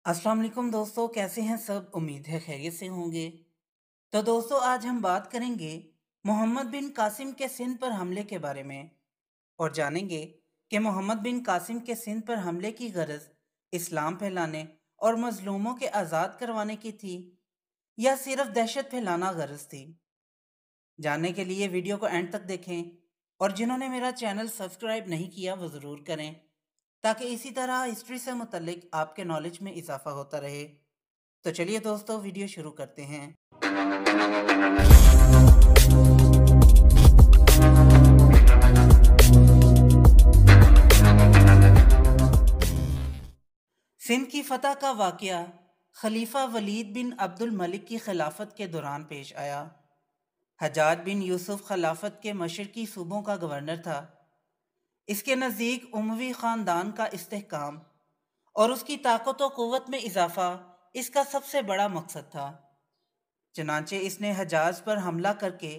अस्सलाम वालेकुम दोस्तों, कैसे हैं सब? उम्मीद है खैरियत से होंगे। तो दोस्तों, आज हम बात करेंगे मोहम्मद बिन कासिम के सिंध पर हमले के बारे में और जानेंगे कि मोहम्मद बिन कासिम के सिंध पर हमले की गरज इस्लाम फैलाने और मजलूमों के आज़ाद करवाने की थी या सिर्फ दहशत फैलाना गरज थी। जानने के लिए वीडियो को एंड तक देखें और जिन्होंने मेरा चैनल सब्सक्राइब नहीं किया वो ज़रूर करें ताकि इसी तरह हिस्ट्री से मुतल्लिक आपके नॉलेज में इजाफा होता रहे। तो चलिए दोस्तों, वीडियो शुरू करते हैं। सिंध की फतह का वाक़या खलीफा वलीद बिन अब्दुल मलिक की खिलाफत के दौरान पेश आया। हजाज बिन यूसुफ खिलाफत के मशरकी सूबों का गवर्नर था। इसके नज़दीक उमवी ख़ानदान का इस्तेहकाम और उसकी ताकत व क़ुव्वत में इजाफा इसका सबसे बड़ा मकसद था। चनांचे इसने हजाज पर हमला करके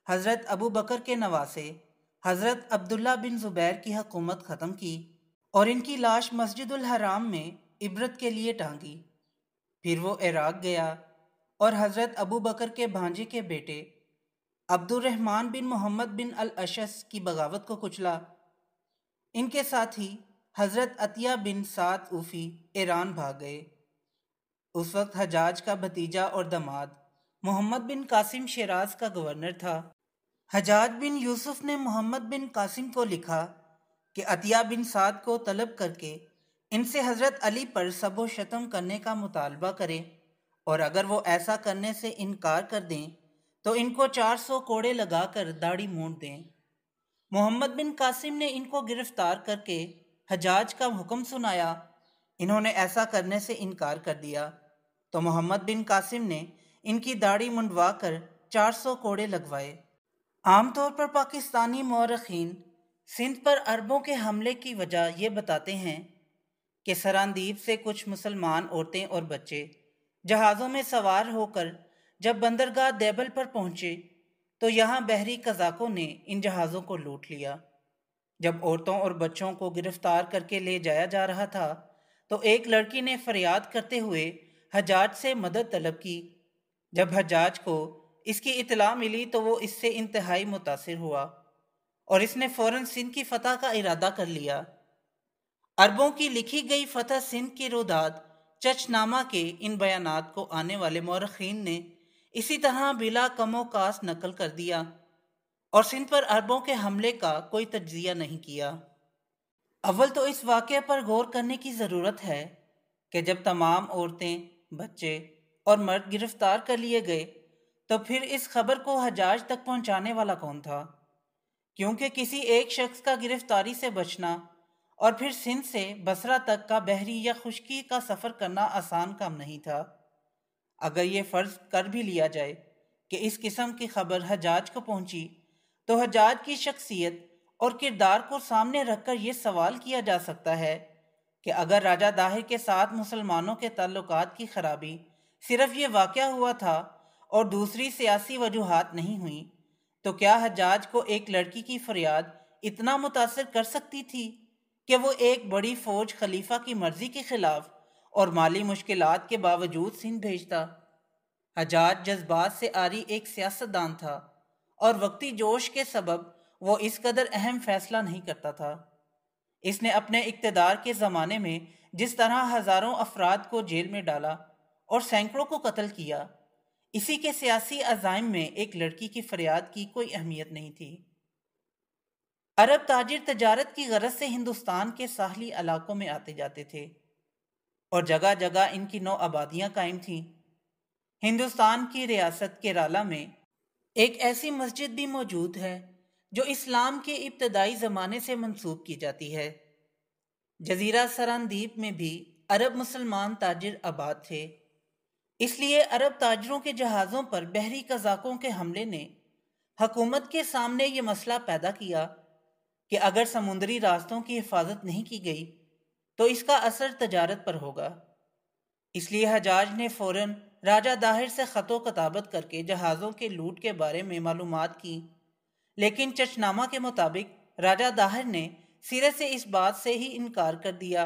हज़रत अबू बकर के नवासे हज़रत अब्दुल्ला बिन ज़ुबैर की हुकूमत ख़त्म की और इनकी लाश मस्जिदुल हराम में इबरत के लिए टांगी। फिर वो इराक़ गया और हज़रत अबू बकर के भांजे के बेटे अब्दुर्रहमान बिन मोहम्मद बिन अल अशस की बगावत को कुचला। इनके साथ ही हज़रत अतिया बिन साद ऊफ़ी ईरान भाग गए। उस वक्त हजाज का भतीजा और दामाद मोहम्मद बिन कासिम शिराज का गवर्नर था। हजाज बिन यूसुफ ने मोहम्मद बिन कासिम को लिखा कि अतिया बिन साद को तलब करके इनसे हज़रत अली पर सबो शतम करने का मुतालबा करे और अगर वो ऐसा करने से इनकार कर दें तो इनको 400 कोड़े लगाकर दाढ़ी मूंड दें। मोहम्मद बिन कासिम ने इनको गिरफ्तार करके हजाज का हुक्म सुनाया। इन्होंने ऐसा करने से इनकार कर दिया तो मोहम्मद बिन कासिम ने इनकी दाढ़ी मुंडवा कर 400 कोड़े लगवाए। आमतौर पर पाकिस्तानी मौरखीन सिंध पर अरबों के हमले की वजह ये बताते हैं कि सरांदीप से कुछ मुसलमान औरतें और बच्चे जहाज़ों में सवार होकर जब बंदरगाह देबल पर पहुंचे तो यहाँ बहरी कज़ाकों ने इन जहाज़ों को लूट लिया। जब औरतों और बच्चों को गिरफ्तार करके ले जाया जा रहा था तो एक लड़की ने फरियाद करते हुए हजाज से मदद तलब की। जब हजाज को इसकी इत्तला मिली तो वो इससे इंतहाई मुतासिर हुआ और इसने फ़ौरन सिंध की फतह का इरादा कर लिया। अरबों की लिखी गई फतह सिंध की रुदाद चचनामा के इन बयानात को आने वाले मौरखीन ने इसी तरह बिला कमो कास नकल कर दिया और सिंध पर अरबों के हमले का कोई तज्जिया नहीं किया। अव्वल तो इस वाक़े पर गौर करने की ज़रूरत है कि जब तमाम औरतें, बच्चे और मर्द गिरफ्तार कर लिए गए तो फिर इस खबर को हजाज तक पहुंचाने वाला कौन था? क्योंकि किसी एक शख्स का गिरफ्तारी से बचना और फिर सिंध से बसरा तक का बहरी या खुश्की का सफ़र करना आसान काम नहीं था। अगर ये फ़र्ज़ कर भी लिया जाए कि इस किस्म की खबर हजाज को पहुंची तो हजाज की शख्सियत और किरदार को सामने रखकर ये सवाल किया जा सकता है कि अगर राजा दाहिर के साथ मुसलमानों के ताल्लुकात की खराबी सिर्फ ये वाक़या हुआ था और दूसरी सियासी वजूहात नहीं हुई तो क्या हजाज को एक लड़की की फरियाद इतना मुतासिर कर सकती थी कि वो एक बड़ी फौज खलीफा की मर्जी के खिलाफ और माली मुश्किलात के बावजूद सिंध भेजता? हजाज जज्बात से आरी एक सियासतदान था और वक्ती जोश के सबब वो इस कदर अहम फैसला नहीं करता था। इसने अपने इक़्तिदार के ज़माने में जिस तरह हज़ारों अफराद को जेल में डाला और सैकड़ों को कत्ल किया, इसी के सियासी अज़ाइम में एक लड़की की फरियाद की कोई अहमियत नहीं थी। अरब ताजिर तजारत की गरज से हिंदुस्तान के साहली इलाकों में आते जाते थे और जगह जगह इनकी नौ आबादियाँ कायम थीं। हिंदुस्तान की रियासत केरला में एक ऐसी मस्जिद भी मौजूद है जो इस्लाम के इब्तदाई ज़माने से मंसूब की जाती है। जजीरा सरांदीप में भी अरब मुसलमान ताजिर आबाद थे, इसलिए अरब ताजरों के जहाज़ों पर बहरी कज़ाकों के हमले ने हुकूमत के सामने ये मसला पैदा किया कि अगर समुद्री रास्तों की हिफाजत नहीं की गई तो इसका असर तजारत पर होगा। इसलिए हजाज ने फ़ौरन राजा दाहिर से ख़तो कताबत करके जहाज़ों के लूट के बारे में मालूमात की, लेकिन चचनामा के मुताबिक राजा दाहिर ने सिरे से इस बात से ही इनकार कर दिया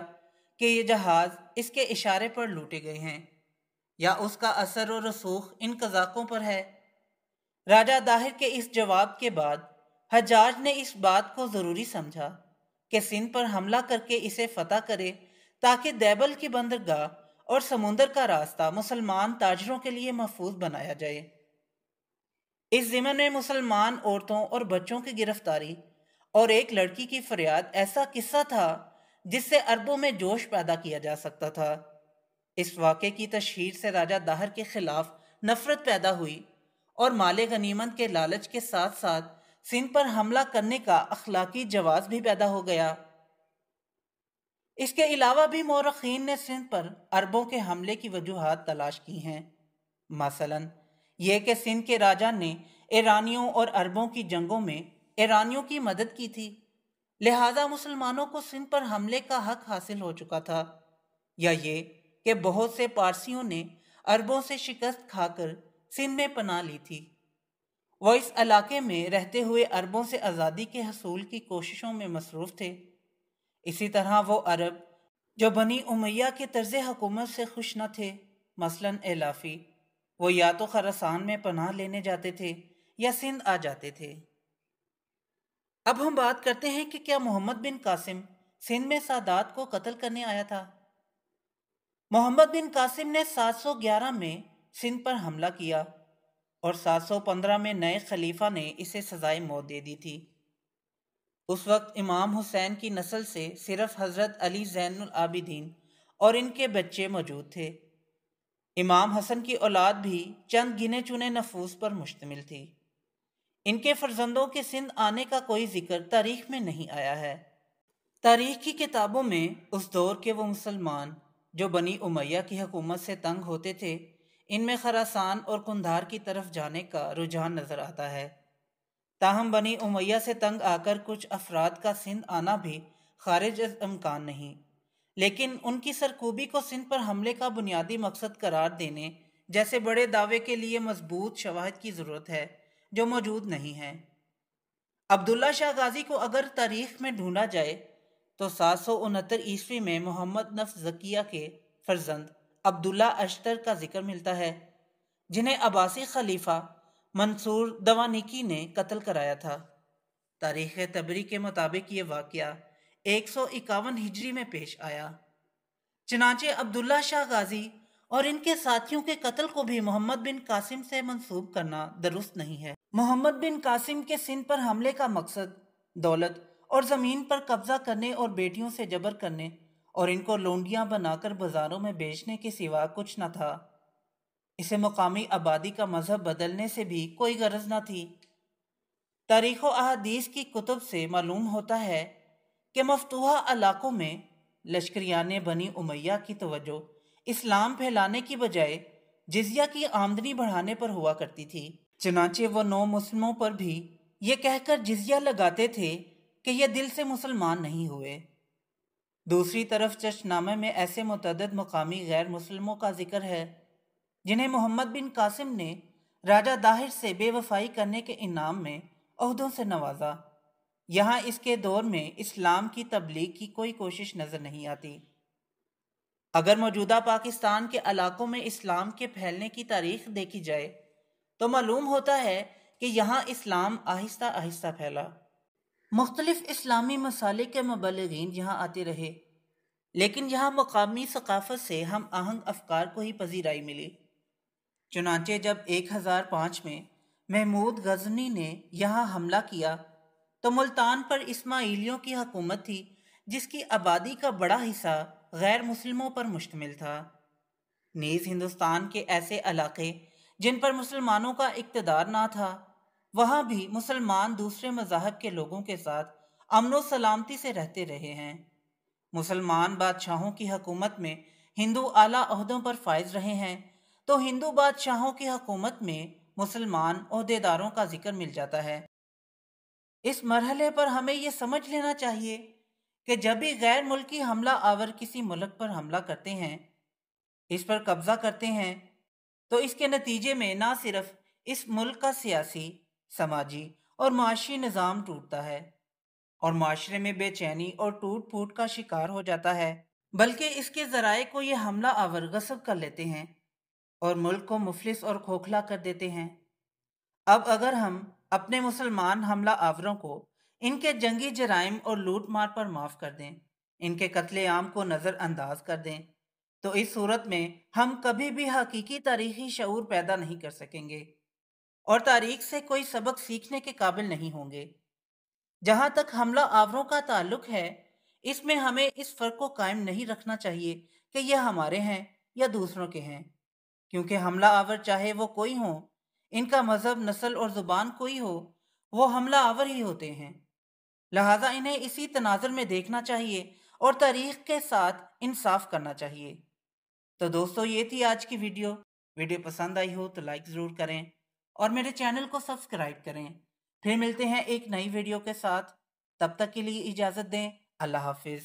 کہ یہ جہاز اس کے اشارے پر لوٹے گئے ہیں یا اس کا اثر و رسوخ ان قزاقوں پر ہے؟ راجہ داہر کے اس جواب کے بعد حجاج نے اس بات کو ضروری سمجھا کہ سندھ پر حملہ کر کے اسے فتح کرے تاکہ دیبل کی بندرگاہ اور سمندر کا راستہ مسلمان تاجروں کے لیے محفوظ بنایا جائے۔ اس ضمن میں مسلمان عورتوں اور بچوں کی گرفتاری اور ایک لڑکی کی فریاد ایسا قصہ تھا جس سے عربوں میں جوش پیدا کیا جا سکتا تھا۔ اس واقعے کی تشہیر سے راجہ داہر کے خلاف نفرت پیدا ہوئی اور مال غنیمت کے لالچ کے ساتھ ساتھ سندھ پر حملہ کرنے کا اخلاقی جواز بھی پیدا ہو گیا۔ اس کے علاوہ بھی مورخین نے سندھ پر عربوں کے حملے کی وجوہات تلاش کی ہیں، مثلاً یہ کہ سندھ کے راجا نے ایرانیوں اور عربوں کی جنگوں میں ایرانیوں کی مدد کی تھی، لہذا مسلمانوں کو سندھ پر حملے کا حق حاصل ہو چکا تھا، یا یہ کہ بہت سے پارسیوں نے عربوں سے شکست کھا کر سندھ میں پناہ لی تھی، وہ اس علاقے میں رہتے ہوئے عربوں سے آزادی کے حصول کی کوششوں میں مصروف تھے۔ اسی طرح وہ عرب جو بنی امیہ کے طرز حکومت سے خوش نہ تھے، مثلاً ایلافی، وہ یا تو خراسان میں پناہ لینے جاتے تھے یا سندھ آ جاتے تھے۔ اب ہم بات کرتے ہیں کہ کیا محمد بن قاسم سندھ میں سادات کو قتل کرنے آیا تھا؟ محمد بن قاسم نے 711 میں سندھ پر حملہ کیا اور 715 میں نئے خلیفہ نے اسے سزائے موت دے دی تھی۔ اس وقت امام حسین کی نسل سے صرف حضرت علی زین العابدین اور ان کے بچے موجود تھے۔ امام حسن کی اولاد بھی چند گنے چنے نفوس پر مشتمل تھی۔ ان کے فرزندوں کے سندھ آنے کا کوئی ذکر تاریخ میں نہیں آیا ہے۔ تاریخ کی کتابوں میں اس دور کے وہ مسلمان جو بنی امیہ کی حکومت سے تنگ ہوتے تھے، ان میں خراسان اور قندھار کی طرف جانے کا رجحان نظر آتا ہے۔ تاہم بنی امیہ سے تنگ آ کر کچھ افراد کا سندھ آنا بھی خارج از امکان نہیں، لیکن ان کی سرکوبی کو سندھ پر حملے کا بنیادی مقصد قرار دینے جیسے بڑے دعوے کے لیے مضبوط شواہد کی ضرورت ہے جو موجود نہیں ہیں۔ عبداللہ شاہ غازی کو اگر تاریخ میں ڈھونڈا جائے تو 769 عیسوی میں محمد نفس زکیہ کے فرزند عبداللہ اشتر کا ذکر ملتا ہے، جنہیں عباسی خلیفہ منصور دوانیکی نے قتل کرایا تھا۔ تاریخ تبری کے مطابق یہ واقعہ 151 ہجری میں پیش آیا۔ چنانچہ عبداللہ شاہ غازی اور ان کے ساتھیوں کے قتل کو بھی محمد بن قاسم سے منسوب کرنا درست نہیں ہے۔ محمد بن قاسم کے سندھ پر حملے کا مقصد دولت اور زمین پر قبضہ کرنے اور بیٹیوں سے جبر کرنے اور ان کو لونڈیاں بنا کر بازاروں میں بیچنے کے سوا کچھ نہ تھا۔ اسے مقامی آبادی کا مذہب بدلنے سے بھی کوئی غرض نہ تھی۔ تاریخ و احادیث کی کتب سے معلوم ہوتا ہے کہ مفتوحہ علاقوں میں لشکریان بنی امیہ کی توجہ اسلام پھیلانے کی بجائے جزیہ کی آمدنی بڑھانے پر ہوا کرتی تھی، چنانچہ وہ نو مسلموں پر بھی یہ کہہ کر جزیہ لگاتے تھے کہ یہ دل سے مسلمان نہیں ہوئے۔ دوسری طرف چشت نامہ میں ایسے متعدد مقامی غیر مسلموں کا ذکر ہے جنہیں محمد بن قاسم نے راجہ داہر سے بے وفائی کرنے کے انعام میں عہدوں سے نوازا۔ یہاں اس کے دور میں اسلام کی تبلیغ کی کوئی کوشش نظر نہیں آتی۔ اگر موجودہ پاکستان کے علاقوں میں اسلام کے پھیلنے کی تاریخ دیکھی جائے تو معلوم ہوتا ہے کہ یہاں اسلام آہستہ آہستہ پھیلا۔ مختلف اسلامی مسالک کے مبلغین یہاں آتے رہے، لیکن یہاں مقامی ثقافت سے ہم آہنگ افکار کو ہی پذیرائی ملی۔ چنانچہ جب 1005 میں محمود غزنوی نے یہاں حملہ کیا تو ملتان پر اسماعیلیوں کی حکومت تھی جس کی آبادی کا بڑا حصہ غیر مسلموں پر مشتمل تھا۔ نیز ہندوستان کے ایسے علاقے جن پر مسلمانوں کا اقتدار نہ تھا، وہاں بھی مسلمان دوسرے مذاہب کے لوگوں کے ساتھ امن و سلامتی سے رہتے رہے ہیں۔ مسلمان بادشاہوں کی حکومت میں ہندو اعلیٰ عہدوں پر فائز رہے ہیں تو ہندو بادشاہوں کی حکومت میں مسلمان عہدیداروں کا ذکر مل جاتا ہے۔ اس مرحلے پر ہمیں یہ سمجھ لینا چاہیے کہ جب بھی غیر ملکی حملہ آور کسی ملک پر حملہ کرتے ہیں، اس پر قبضہ کرتے ہیں، تو اس کے نتیجے میں نہ صرف اس ملک کا سیاسی، سماجی اور معاشی نظام ٹوٹتا ہے اور معاشرے میں بے چینی اور ٹوٹ پھوٹ کا شکار ہو جاتا ہے، बल्कि इसके ज़राए को ये हमला आवर गस्ब कर लेते हैं और मुल्क को मुफलिस और खोखला कर देते हैं। अब अगर हम अपने मुसलमान हमला आवरों को इनके जंगी जराइम और लूट मार पर माफ़ कर दें, इनके कत्ले आम को नज़रअंदाज कर दें, तो इस सूरत में हम कभी भी हकीकी तारीखी शऊर पैदा नहीं कर सकेंगे और तारीख से कोई सबक सीखने के काबिल नहीं होंगे। जहां तक हमला आवरों का ताल्लुक है, इसमें हमें इस फर्क को कायम नहीं रखना चाहिए कि यह हमारे हैं या दूसरों के हैं, क्योंकि हमला आवर चाहे वो कोई हो, इनका मजहब, नस्ल और जुबान कोई हो, वो हमला आवर ही होते हैं। लिहाजा इन्हें इसी तनाजुर में देखना चाहिए और तारीख के साथ इंसाफ करना चाहिए। तो दोस्तों, ये थी आज की वीडियो। वीडियो पसंद आई हो तो लाइक ज़रूर करें और मेरे चैनल को सब्सक्राइब करें। फिर मिलते हैं एक नई वीडियो के साथ। तब तक के लिए इजाज़त दें। अल्लाह हाफिज़।